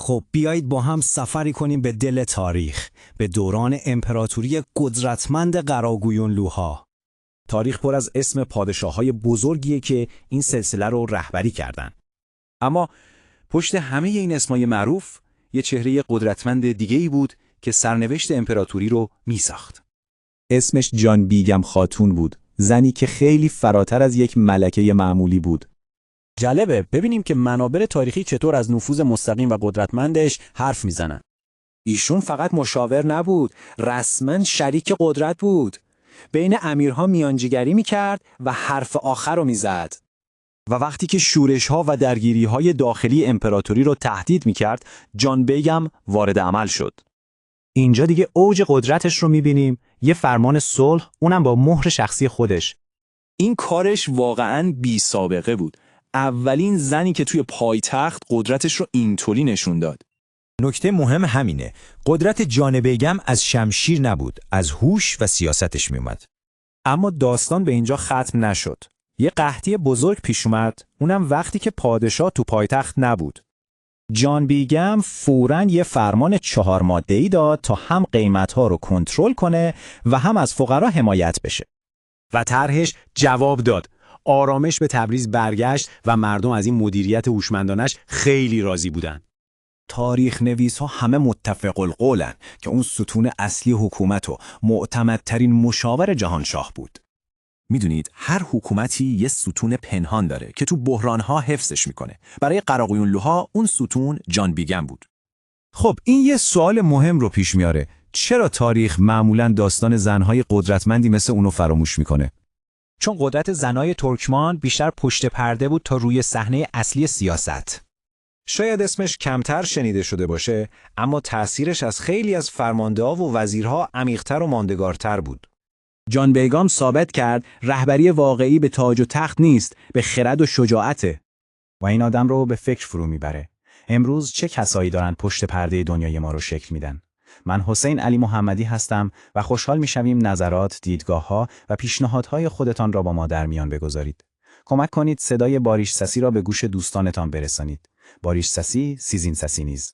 خب بیایید با هم سفری کنیم به دل تاریخ، به دوران امپراتوری قدرتمند قراگویونلوها. تاریخ پر از اسم پادشاه‌های بزرگیه که این سلسله رو رهبری کردن. اما پشت همه این اسمای معروف یه چهره قدرتمند دیگه‌ای بود که سرنوشت امپراتوری رو میساخت. اسمش جان بیگم خاتون بود، زنی که خیلی فراتر از یک ملکه معمولی بود. جالبه ببینیم که منابع تاریخی چطور از نفوذ مستقیم و قدرتمندش حرف میزنن. ایشون فقط مشاور نبود، رسما شریک قدرت بود. بین امیرها میانجیگری میکرد و حرف آخر رو میزد. و وقتی که شورش‌ها و درگیری‌های داخلی امپراتوری رو تهدید میکرد، جان بیگم وارد عمل شد. اینجا دیگه اوج قدرتش رو میبینیم، یه فرمان صلح، اونم با مهر شخصی خودش. این کارش واقعاً بی سابقه بود. اولین زنی که توی پایتخت قدرتش رو اینطوری نشون داد. نکته مهم همینه. قدرت جان بیگم از شمشیر نبود، از هوش و سیاستش می اومد. اما داستان به اینجا ختم نشد. یه قحطی بزرگ پیش اومد، اونم وقتی که پادشاه تو پایتخت نبود. جان بیگم فوراً یه فرمان 4 ماده‌ای داد تا هم قیمت‌ها رو کنترل کنه و هم از فقرا حمایت بشه. و طرحش جواب داد. آرامش به تبریز برگشت و مردم از این مدیریت هوشمندانش خیلی راضی بودن. تاریخ نویس ها همه متفق القولن که اون ستون اصلی حکومت و معتمدترین مشاور جهانشاه بود. میدونید هر حکومتی یه ستون پنهان داره که تو بحرانها حفظش میکنه. برای قراقویونلوها اون ستون جان بیگم بود. خب این یه سوال مهم رو پیش میاره. چرا تاریخ معمولاً داستان زنهای قدرتمندی مثل اونو فراموش میکنه؟ چون قدرت زنای ترکمان بیشتر پشت پرده بود تا روی صحنه اصلی سیاست. شاید اسمش کمتر شنیده شده باشه، اما تأثیرش از خیلی از فرمانده‌ها و وزیرها عمیق‌تر و ماندگارتر بود. جان بیگم ثابت کرد رهبری واقعی به تاج و تخت نیست، به خرد و شجاعته. و این آدم رو به فکر فرو میبره. امروز چه کسایی دارن پشت پرده دنیای ما رو شکل میدن؟ من حسین علی محمدی هستم و خوشحال میشویم نظرات، دیدگاه‌ها و پیشنهادهای خودتان را با ما در میان بگذارید. کمک کنید صدای باریش سسی را به گوش دوستانتان برسانید. باریش سسی، سیزین سسی نیز.